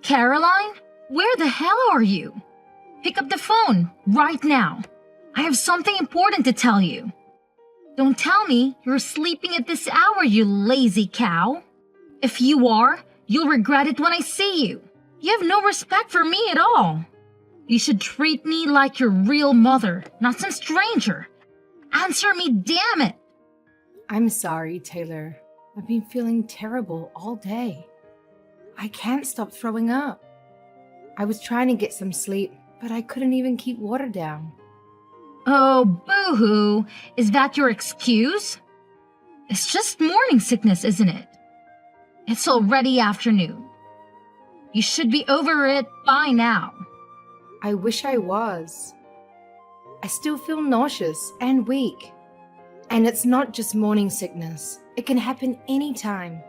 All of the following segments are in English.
Caroline? Where the hell are you? Pick up the phone right now. I have something important to tell you. Don't tell me you're sleeping at this hour, you lazy cow. If you are, you'll regret it when I see you. You have no respect for me at all. You should treat me like your real mother, not some stranger. Answer me, damn it! I'm sorry, Taylor. I've been feeling terrible all day. I can't stop throwing up. I was trying to get some sleep, but I couldn't even keep water down. Oh, boo-hoo. Is that your excuse? It's just morning sickness, isn't it? It's already afternoon. You should be over it by now. I wish I was. I still feel nauseous and weak. And it's not just morning sickness. It can happen anytime.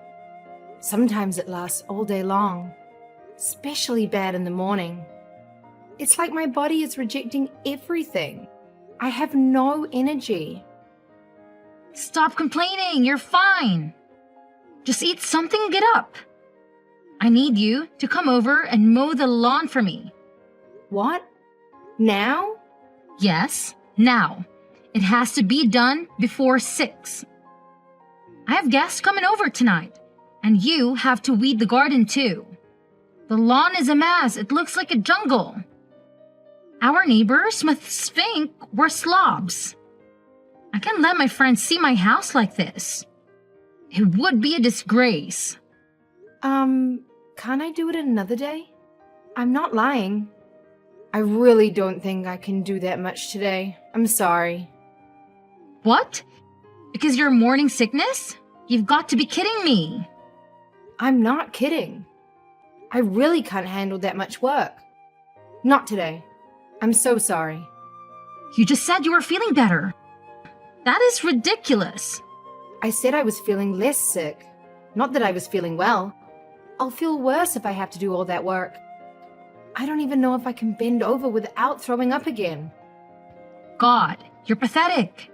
Sometimes it lasts all day long, especially bad in the morning. It's like my body is rejecting everything. I have no energy. Stop complaining, you're fine. Just eat something and get up. I need you to come over and mow the lawn for me. What? Now? Yes, now. It has to be done before 6. I have guests coming over tonight, and you have to weed the garden too. The lawn is a mess. It looks like a jungle. Our neighbors must think we're slobs. I can't let my friends see my house like this. It would be a disgrace. Can't I do it another day? I'm not lying. I really don't think I can do that much today. I'm sorry. What? Because you're morning sickness? You've got to be kidding me. I'm not kidding. I really can't handle that much work. Not today. I'm so sorry. You just said you were feeling better. That is ridiculous. I said I was feeling less sick. Not that I was feeling well. I'll feel worse if I have to do all that work. I don't even know if I can bend over without throwing up again. God, you're pathetic.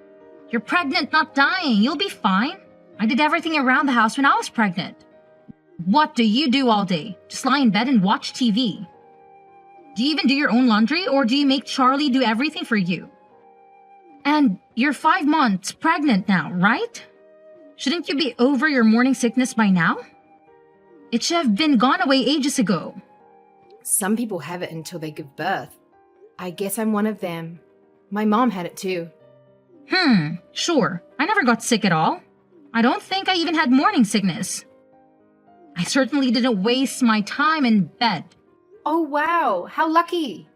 You're pregnant, not dying. You'll be fine. I did everything around the house when I was pregnant. What do you do all day? Just lie in bed and watch TV. Do you even do your own laundry, or do you make Charlie do everything for you? And you're 5 months pregnant now, right? Shouldn't you be over your morning sickness by now? It should have been gone away ages ago. Some people have it until they give birth. I guess I'm one of them. My mom had it too. Sure. I never got sick at all. I don't think I even had morning sickness. I certainly didn't waste my time in bed. Oh wow, how lucky.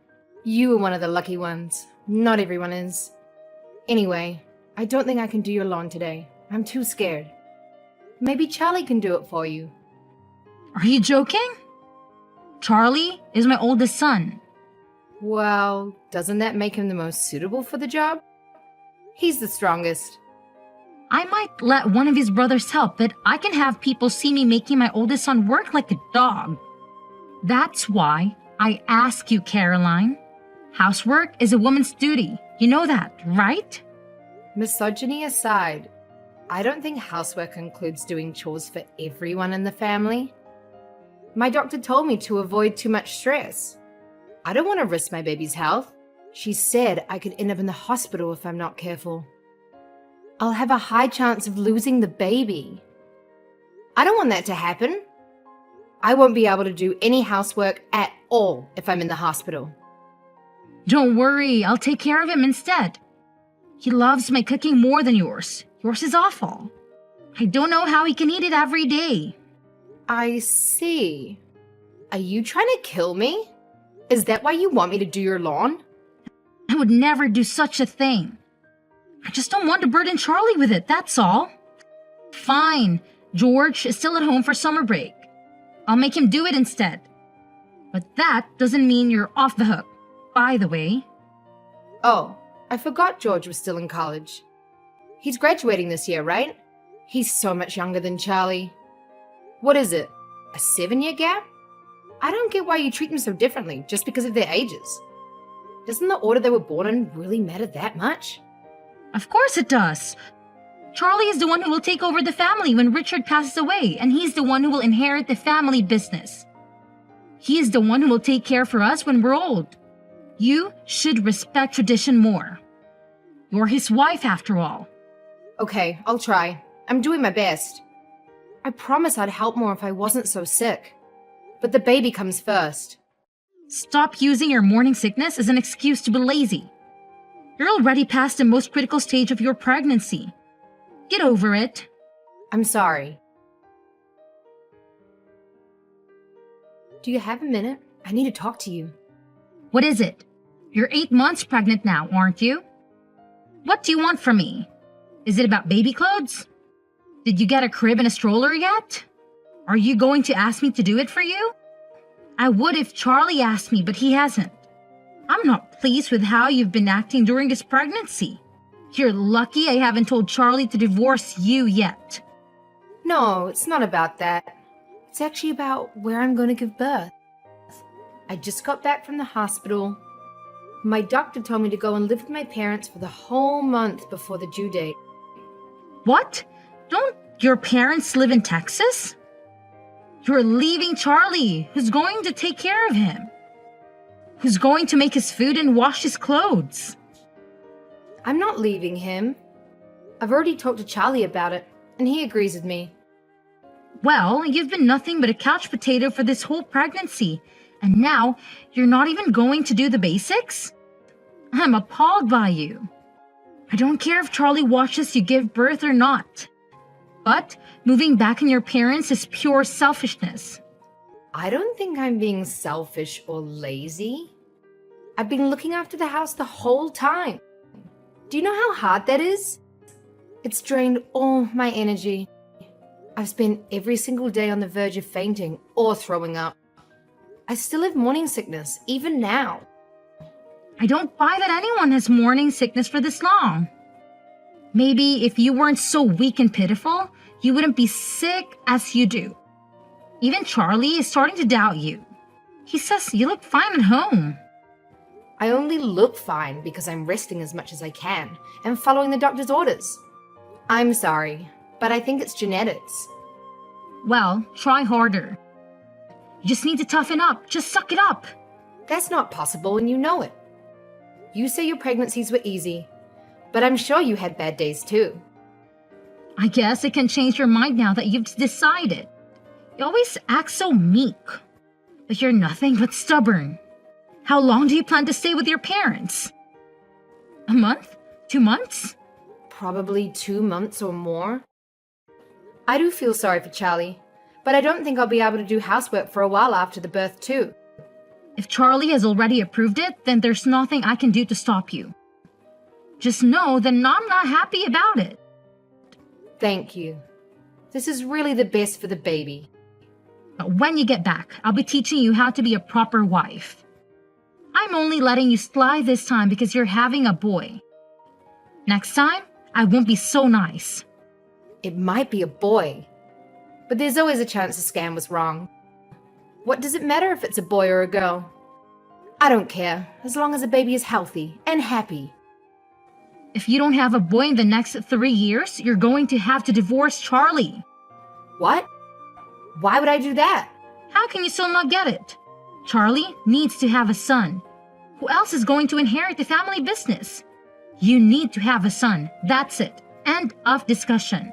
You were one of the lucky ones. Not everyone is. Anyway, I don't think I can do your lawn today. I'm too scared. Maybe Charlie can do it for you. Are you joking? Charlie is my oldest son. Well, doesn't that make him the most suitable for the job? He's the strongest. I might let one of his brothers help, but I can have people see me making my oldest son work like a dog. That's why I ask you, Caroline. Housework is a woman's duty. You know that, right? Misogyny aside, I don't think housework includes doing chores for everyone in the family. My doctor told me to avoid too much stress. I don't want to risk my baby's health. She said I could end up in the hospital if I'm not careful. I'll have a high chance of losing the baby. I don't want that to happen. I won't be able to do any housework at all if I'm in the hospital. Don't worry, I'll take care of him instead. He loves my cooking more than yours. Yours is awful. I don't know how he can eat it every day. I see. Are you trying to kill me? Is that why you want me to do your lawn? I would never do such a thing. I just don't want to burden Charlie with it, that's all. Fine, George is still at home for summer break. I'll make him do it instead. But that doesn't mean you're off the hook, by the way. Oh, I forgot George was still in college. He's graduating this year, right? He's so much younger than Charlie. What is it, a 7-year gap? I don't get why you treat them so differently just because of their ages. Doesn't the order they were born in really matter that much? Of course it does. Charlie is the one who will take over the family when Richard passes away, and he's the one who will inherit the family business. He is the one who will take care for us when we're old. You should respect tradition more. You're his wife after all. Okay, I'll try. I'm doing my best. I promise I'd help more if I wasn't so sick. But the baby comes first. Stop using your morning sickness as an excuse to be lazy. You're already past the most critical stage of your pregnancy. Get over it. I'm sorry. Do you have a minute? I need to talk to you. What is it? You're 8 months pregnant now, aren't you? What do you want from me? Is it about baby clothes? Did you get a crib and a stroller yet? Are you going to ask me to do it for you? I would if Charlie asked me, but he hasn't. I'm not pleased with how you've been acting during this pregnancy. You're lucky I haven't told Charlie to divorce you yet. No, it's not about that. It's actually about where I'm going to give birth. I just got back from the hospital. My doctor told me to go and live with my parents for the whole month before the due date. What? Don't your parents live in Texas? You're leaving Charlie, who's going to take care of him. Who's going to make his food and wash his clothes. I'm not leaving him. I've already talked to Charlie about it, and he agrees with me. Well, you've been nothing but a couch potato for this whole pregnancy, and now you're not even going to do the basics? I'm appalled by you. I don't care if Charlie watches you give birth or not. But moving back on your parents is pure selfishness. I don't think I'm being selfish or lazy. I've been looking after the house the whole time. Do you know how hard that is? It's drained all my energy. I've spent every single day on the verge of fainting or throwing up. I still have morning sickness, even now. I don't buy that anyone has morning sickness for this long. Maybe if you weren't so weak and pitiful, you wouldn't be sick as you do. Even Charlie is starting to doubt you. He says you look fine at home. I only look fine because I'm resting as much as I can and following the doctor's orders. I'm sorry, but I think it's genetics. Well, try harder. You just need to toughen up. Just suck it up. That's not possible and you know it. You say your pregnancies were easy, but I'm sure you had bad days too. I guess it can change your mind now that you've decided. You always act so meek, but you're nothing but stubborn. How long do you plan to stay with your parents? A month? 2 months? Probably 2 months or more. I do feel sorry for Charlie, but I don't think I'll be able to do housework for a while after the birth too. If Charlie has already approved it, then there's nothing I can do to stop you. Just know that I'm not happy about it. Thank you. This is really the best for the baby. But when you get back, I'll be teaching you how to be a proper wife. I'm only letting you slide this time because you're having a boy. Next time, I won't be so nice. It might be a boy, but there's always a chance the scan was wrong. What does it matter if it's a boy or a girl? I don't care, as long as the baby is healthy and happy. If you don't have a boy in the next 3 years, you're going to have to divorce Charlie. What? Why would I do that? How can you still not get it? Charlie needs to have a son. Who else is going to inherit the family business? You need to have a son. That's it. End of discussion.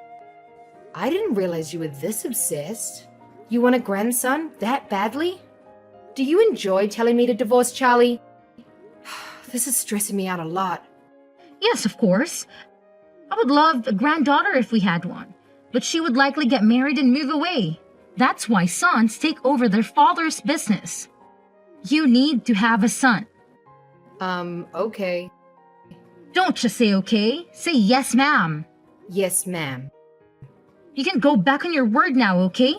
I didn't realize you were this obsessed. You want a grandson that badly? Do you enjoy telling me to divorce Charlie? This is stressing me out a lot. Yes, of course. I would love a granddaughter if we had one, but she would likely get married and move away. That's why sons take over their father's business. You need to have a son. Okay. Don't just say okay. Say yes, ma'am. Yes, ma'am. You can go back on your word now, okay?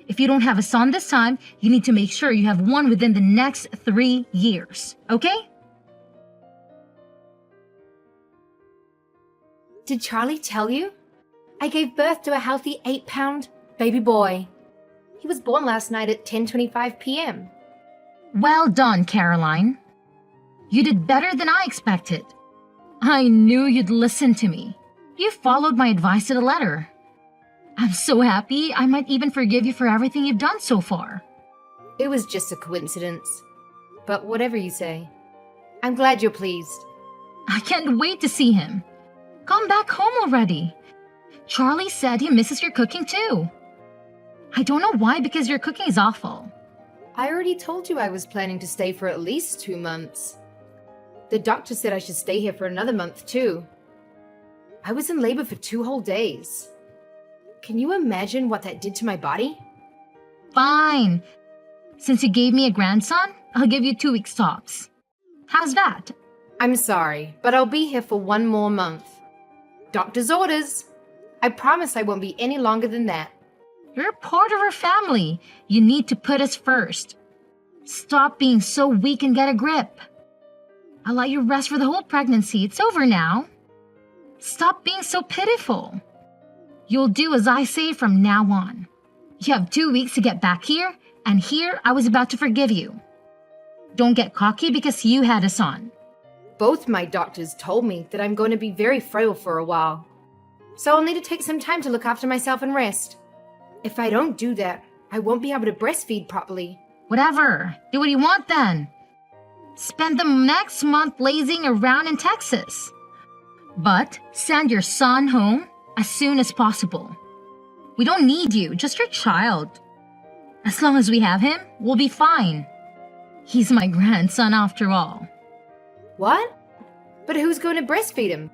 If you don't have a son this time, you need to make sure you have one within the next 3 years, okay? Did Charlie tell you? I gave birth to a healthy 8-pound baby boy. He was born last night at 10:25 p.m. Well done, Caroline. You did better than I expected. I knew you'd listen to me. You followed my advice to the letter. I'm so happy I might even forgive you for everything you've done so far. It was just a coincidence. But whatever you say. I'm glad you're pleased. I can't wait to see him. Come back home already. Charlie said he misses your cooking too. I don't know why, because your cooking is awful. I already told you I was planning to stay for at least 2 months. The doctor said I should stay here for another month too. I was in labor for 2 whole days. Can you imagine what that did to my body? Fine. Since you gave me a grandson, I'll give you 2 weeks tops. How's that? I'm sorry, but I'll be here for 1 more month. Doctor's orders. I promise I won't be any longer than that. You're part of our family. You need to put us first. Stop being so weak and get a grip. I'll let you rest for the whole pregnancy. It's over now. Stop being so pitiful. You'll do as I say from now on. You have 2 weeks to get back here, and here I was about to forgive you. Don't get cocky because you had a son. Both my doctors told me that I'm going to be very frail for a while. So I'll need to take some time to look after myself and rest. If I don't do that, I won't be able to breastfeed properly. Whatever. Do what you want then. Spend the next month lazing around in Texas. But send your son home as soon as possible. We don't need you, just your child. As long as we have him, we'll be fine. He's my grandson after all. What? But who's going to breastfeed him?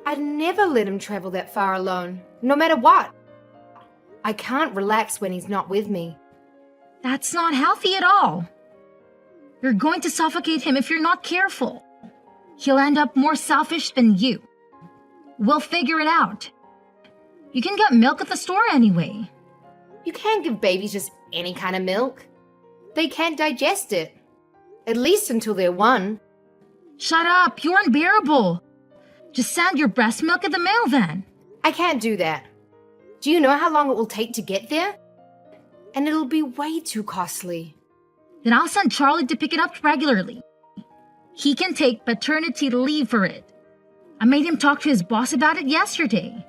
I'd never let him travel that far alone, no matter what. I can't relax when he's not with me. That's not healthy at all. You're going to suffocate him if you're not careful. He'll end up more selfish than you. We'll figure it out. You can get milk at the store anyway. You can't give babies just any kind of milk. They can't digest it. At least until they're 1. Shut up, you're unbearable. Just send your breast milk in the mail then. I can't do that. Do you know how long it will take to get there? And it'll be way too costly. Then I'll send Charlie to pick it up regularly. He can take paternity leave for it. I made him talk to his boss about it yesterday.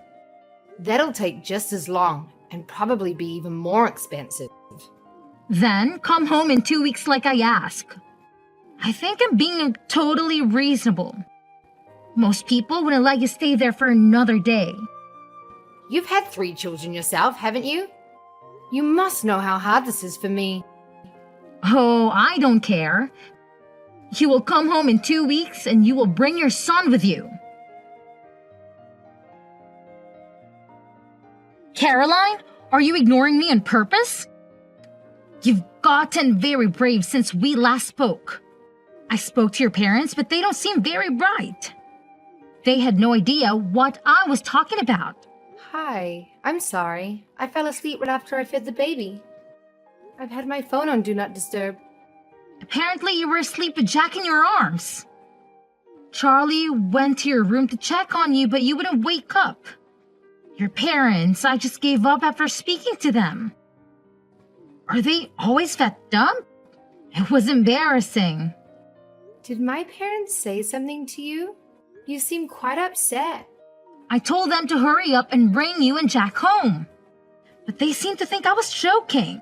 That'll take just as long and probably be even more expensive. Then come home in 2 weeks like I ask. I think I'm being totally reasonable. Most people wouldn't let you stay there for another day. You've had 3 children yourself, haven't you? You must know how hard this is for me. Oh, I don't care. You will come home in 2 weeks and you will bring your son with you. Caroline, are you ignoring me on purpose? You've gotten very brave since we last spoke. I spoke to your parents, but they don't seem very bright. They had no idea what I was talking about. Hi, I'm sorry. I fell asleep right after I fed the baby. I've had my phone on Do Not Disturb. Apparently you were asleep with Jack in your arms. Charlie went to your room to check on you, but you wouldn't wake up. Your parents, I just gave up after speaking to them. Are they always fed up? It was embarrassing. Did my parents say something to you? You seem quite upset. I told them to hurry up and bring you and Jack home. But they seemed to think I was joking.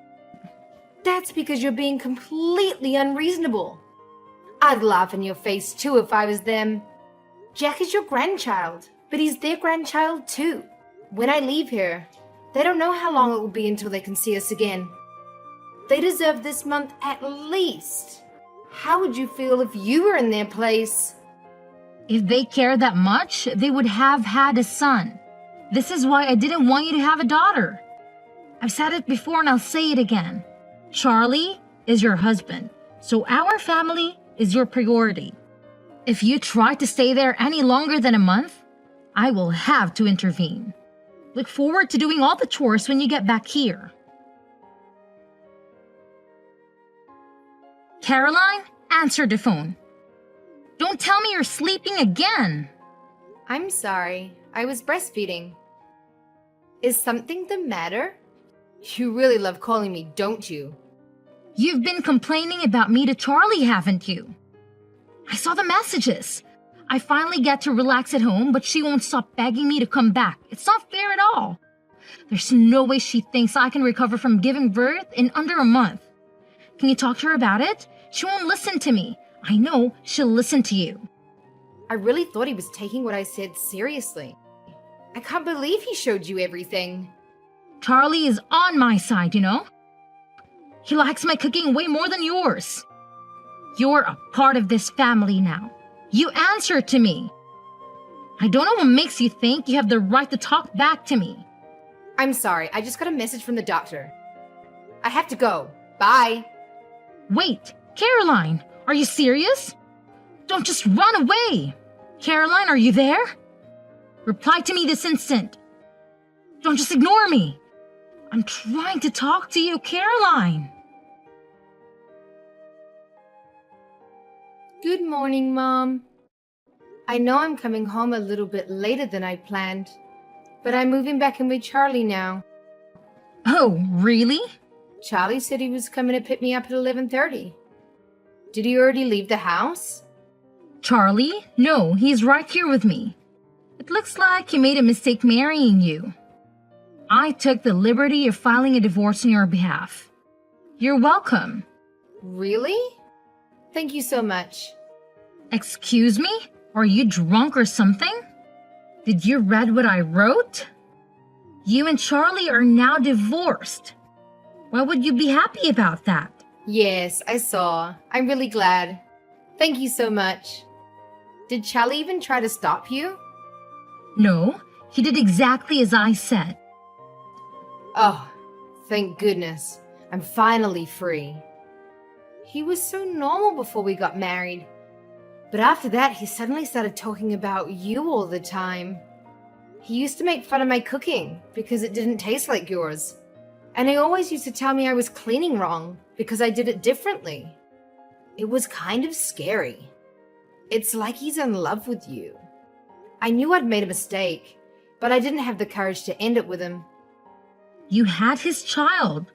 That's because you're being completely unreasonable. I'd laugh in your face too if I was them. Jack is your grandchild, but he's their grandchild too. When I leave here, they don't know how long it will be until they can see us again. They deserve this month at least. How would you feel if you were in their place? If they cared that much, they would have had a son. This is why I didn't want you to have a daughter. I've said it before and I'll say it again. Charlie is your husband, so our family is your priority. If you try to stay there any longer than a month, I will have to intervene. Look forward to doing all the chores when you get back here. Caroline, answer the phone. Don't tell me you're sleeping again. I'm sorry. I was breastfeeding. Is something the matter? You really love calling me, don't you? You've been complaining about me to Charlie, haven't you? I saw the messages. I finally get to relax at home, but she won't stop begging me to come back. It's not fair at all. There's no way she thinks I can recover from giving birth in under a month. Can you talk to her about it? She won't listen to me. I know she'll listen to you. I really thought he was taking what I said seriously. I can't believe he showed you everything. Charlie is on my side, you know? He likes my cooking way more than yours. You're a part of this family now. You answer to me. I don't know what makes you think you have the right to talk back to me. I'm sorry, I just got a message from the doctor. I have to go. Bye. Wait, Caroline, are you serious? Don't just run away. Caroline, are you there? Reply to me this instant. Don't just ignore me. I'm trying to talk to you, Caroline. Good morning, Mom. I know I'm coming home a little bit later than I planned, but I'm moving back in with Charlie now. Oh, really? Charlie said he was coming to pick me up at 11:30. Did he already leave the house? Charlie? No, he's right here with me. It looks like he made a mistake marrying you. I took the liberty of filing a divorce on your behalf. You're welcome. Really? Thank you so much. Excuse me? Are you drunk or something? Did you read what I wrote? You and Charlie are now divorced. Why would you be happy about that? Yes, I saw. I'm really glad. Thank you so much. Did Charlie even try to stop you? No, he did exactly as I said. Oh, thank goodness. I'm finally free. He was so normal before we got married. But after that, he suddenly started talking about you all the time. He used to make fun of my cooking because it didn't taste like yours. And he always used to tell me I was cleaning wrong because I did it differently. It was kind of scary. It's like he's in love with you. I knew I'd made a mistake, but I didn't have the courage to end it with him. You had his child.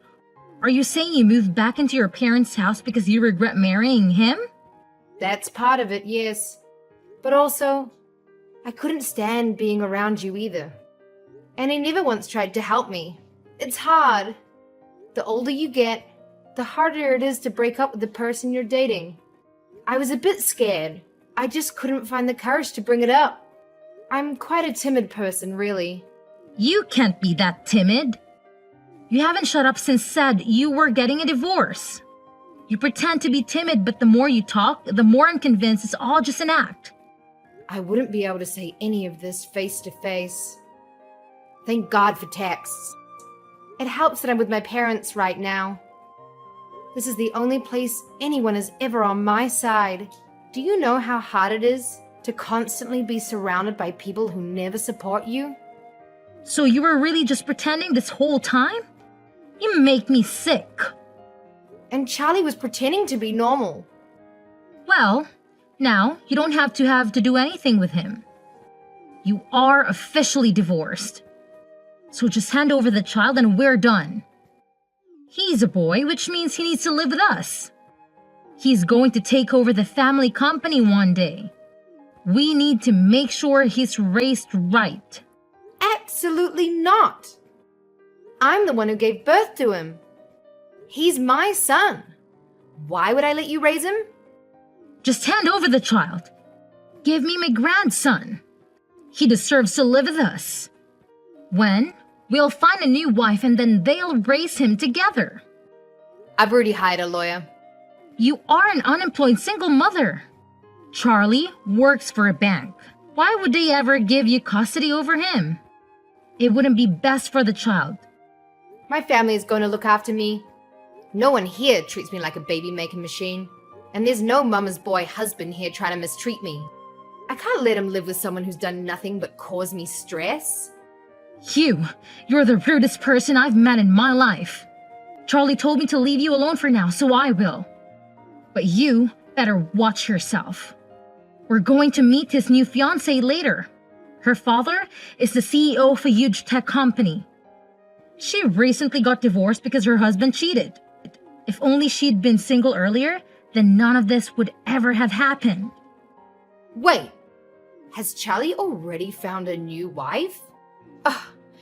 Are you saying you moved back into your parents' house because you regret marrying him? That's part of it, yes. But also, I couldn't stand being around you either. And he never once tried to help me. It's hard. The older you get, the harder it is to break up with the person you're dating. I was a bit scared. I just couldn't find the courage to bring it up. I'm quite a timid person, really. You can't be that timid. You haven't shut up since said you were getting a divorce. You pretend to be timid, but the more you talk, the more I'm convinced it's all just an act. I wouldn't be able to say any of this face to face. Thank God for texts. It helps that I'm with my parents right now. This is the only place anyone is ever on my side. Do you know how hard it is to constantly be surrounded by people who never support you? So you were really just pretending this whole time? You make me sick. And Charlie was pretending to be normal. Well, now you don't have to do anything with him. You are officially divorced. So just hand over the child and we're done. He's a boy, which means he needs to live with us. He's going to take over the family company one day. We need to make sure he's raised right. Absolutely not. I'm the one who gave birth to him. He's my son. Why would I let you raise him? Just hand over the child. Give me my grandson. He deserves to live with us. When? We'll find a new wife and then they'll raise him together. I've already hired a lawyer. You are an unemployed single mother. Charlie works for a bank. Why would they ever give you custody over him? It wouldn't be best for the child. My family is going to look after me. No one here treats me like a baby-making machine. And there's no mama's boy husband here trying to mistreat me. I can't let him live with someone who's done nothing but cause me stress. You're the rudest person I've met in my life. Charlie told me to leave you alone for now, so I will. But you better watch yourself. We're going to meet his new fiancée later. Her father is the CEO of a huge tech company. She recently got divorced because her husband cheated. If only she'd been single earlier, then none of this would ever have happened. Wait, has Charlie already found a new wife? Ugh,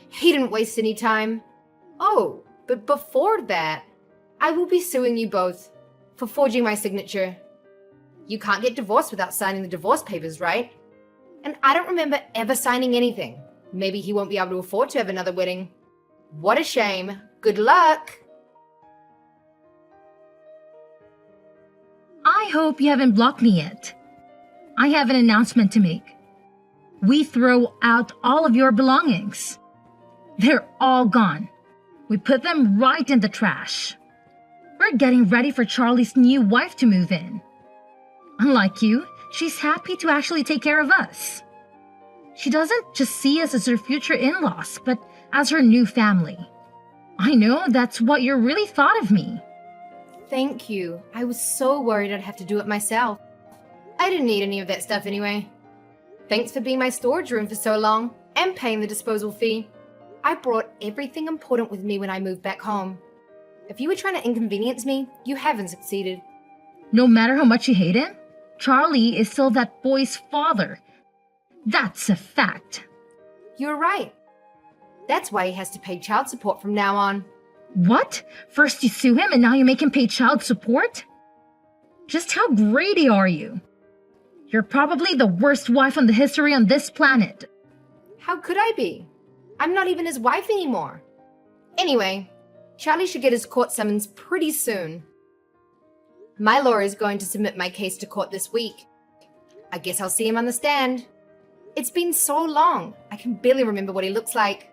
he didn't waste any time. Oh, but before that, I will be suing you both for forging my signature. You can't get divorced without signing the divorce papers, right? And I don't remember ever signing anything. Maybe he won't be able to afford to have another wedding. What a shame. Good luck. I hope you haven't blocked me yet. I have an announcement to make. We throw out all of your belongings. They're all gone. We put them right in the trash. We're getting ready for Charlie's new wife to move in. Unlike you, she's happy to actually take care of us. She doesn't just see us as her future in-laws, but as her new family. I know that's what you really thought of me. Thank you. I was so worried I'd have to do it myself. I didn't need any of that stuff anyway. Thanks for being my storage room for so long and paying the disposal fee. I brought everything important with me when I moved back home. If you were trying to inconvenience me, you haven't succeeded. No matter how much you hate him, Charlie is still that boy's father. That's a fact. You're right. That's why he has to pay child support from now on. What? First you sue him and now you make him pay child support? Just how greedy are you? You're probably the worst wife on the history on this planet. How could I be? I'm not even his wife anymore. Anyway, Charlie should get his court summons pretty soon. My lawyer is going to submit my case to court this week. I guess I'll see him on the stand. It's been so long, I can barely remember what he looks like.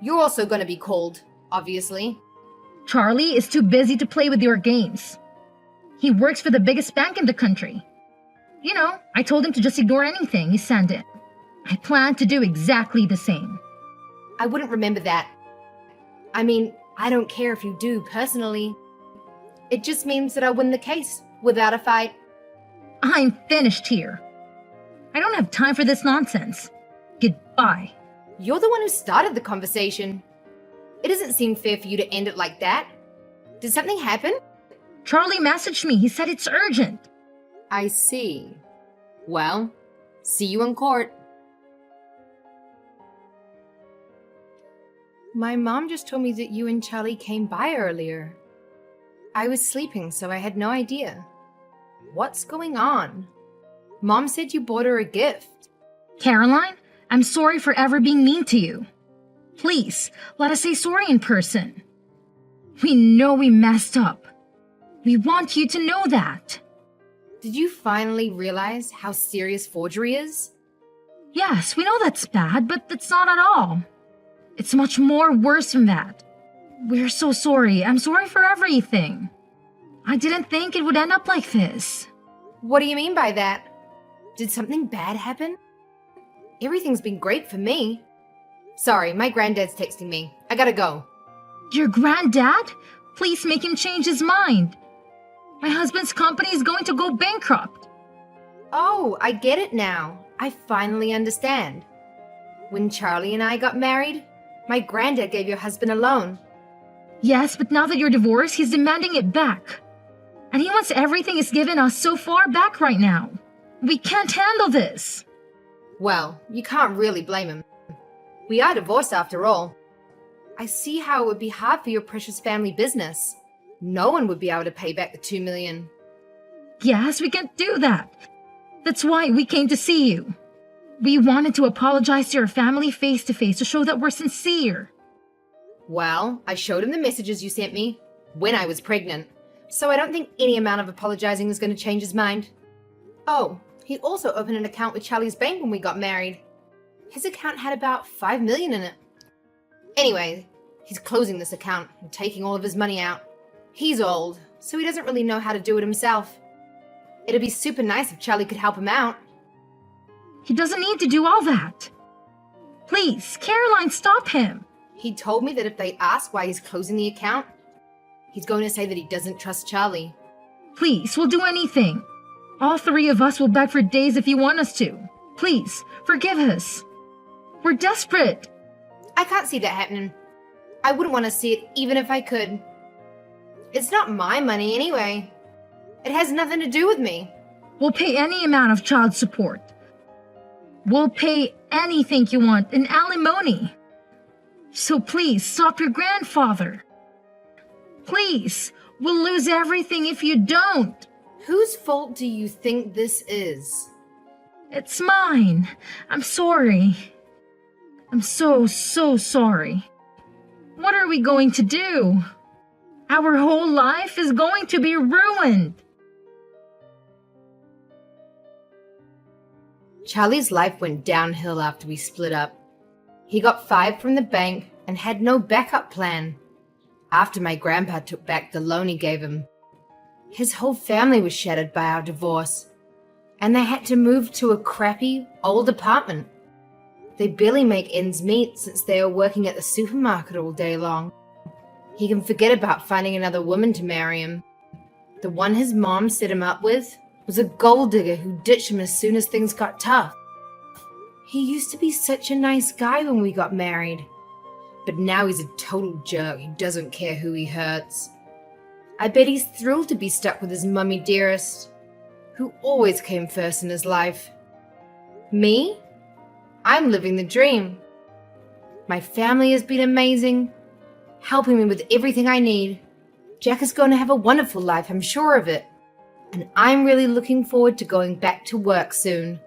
You're also going to be called, obviously. Charlie is too busy to play with your games. He works for the biggest bank in the country. You know, I told him to just ignore anything you send in. I plan to do exactly the same. I wouldn't remember that. I mean, I don't care if you do, personally. It just means that I win the case, without a fight. I'm finished here. I don't have time for this nonsense. Goodbye. You're the one who started the conversation. It doesn't seem fair for you to end it like that. Did something happen? Charlie messaged me. He said it's urgent. I see. Well, see you in court. My mom just told me that you and Charlie came by earlier. I was sleeping, so I had no idea. What's going on? Mom said you bought her a gift. Caroline, I'm sorry for ever being mean to you. Please, let us say sorry in person. We know we messed up. We want you to know that. Did you finally realize how serious forgery is? Yes, we know that's bad, but that's not at all. It's much more worse than that. We're so sorry. I'm sorry for everything. I didn't think it would end up like this. What do you mean by that? Did something bad happen? Everything's been great for me. Sorry, my granddad's texting me. I gotta go. Your granddad? Please make him change his mind. My husband's company is going to go bankrupt. Oh, I get it now. I finally understand. When Charlie and I got married, my granddad gave your husband a loan. Yes, but now that you're divorced, he's demanding it back. And he wants everything he's given us so far back right now. We can't handle this. Well, you can't really blame him. We are divorced after all. I see how it would be hard for your precious family business. No one would be able to pay back the $2 million. Yes, we can't do that. That's why we came to see you. We wanted to apologize to your family face to face to show that we're sincere. Well, I showed him the messages you sent me when I was pregnant, so I don't think any amount of apologizing is going to change his mind. Oh, he also opened an account with Charlie's bank when we got married. His account had about $5 million in it. Anyway, he's closing this account and taking all of his money out. He's old, so he doesn't really know how to do it himself. It'd be super nice if Charlie could help him out. He doesn't need to do all that. Please, Caroline, stop him. He told me that if they ask why he's closing the account, he's going to say that he doesn't trust Charlie. Please, we'll do anything. All three of us will beg for days if you want us to. Please, forgive us. We're desperate. I can't see that happening. I wouldn't want to see it even if I could. It's not my money anyway. It has nothing to do with me. We'll pay any amount of child support. We'll pay anything you want in alimony. So please, stop your grandfather. Please, We'll lose everything if you don't. Whose fault do you think this is? It's mine. I'm sorry. I'm so sorry. What are we going to do? Our whole life is going to be ruined. Charlie's life went downhill after we split up. He got fired from the bank and had no backup plan. After my grandpa took back the loan he gave him, his whole family was shattered by our divorce, and they had to move to a crappy, old apartment. They barely make ends meet since they are working at the supermarket all day long. He can forget about finding another woman to marry him. The one his mom set him up with was a gold digger who ditched him as soon as things got tough. He used to be such a nice guy when we got married, but now he's a total jerk who doesn't care who he hurts. I bet he's thrilled to be stuck with his mummy dearest, who always came first in his life. Me? I'm living the dream. My family has been amazing, helping me with everything I need. Jack is going to have a wonderful life, I'm sure of it. And I'm really looking forward to going back to work soon.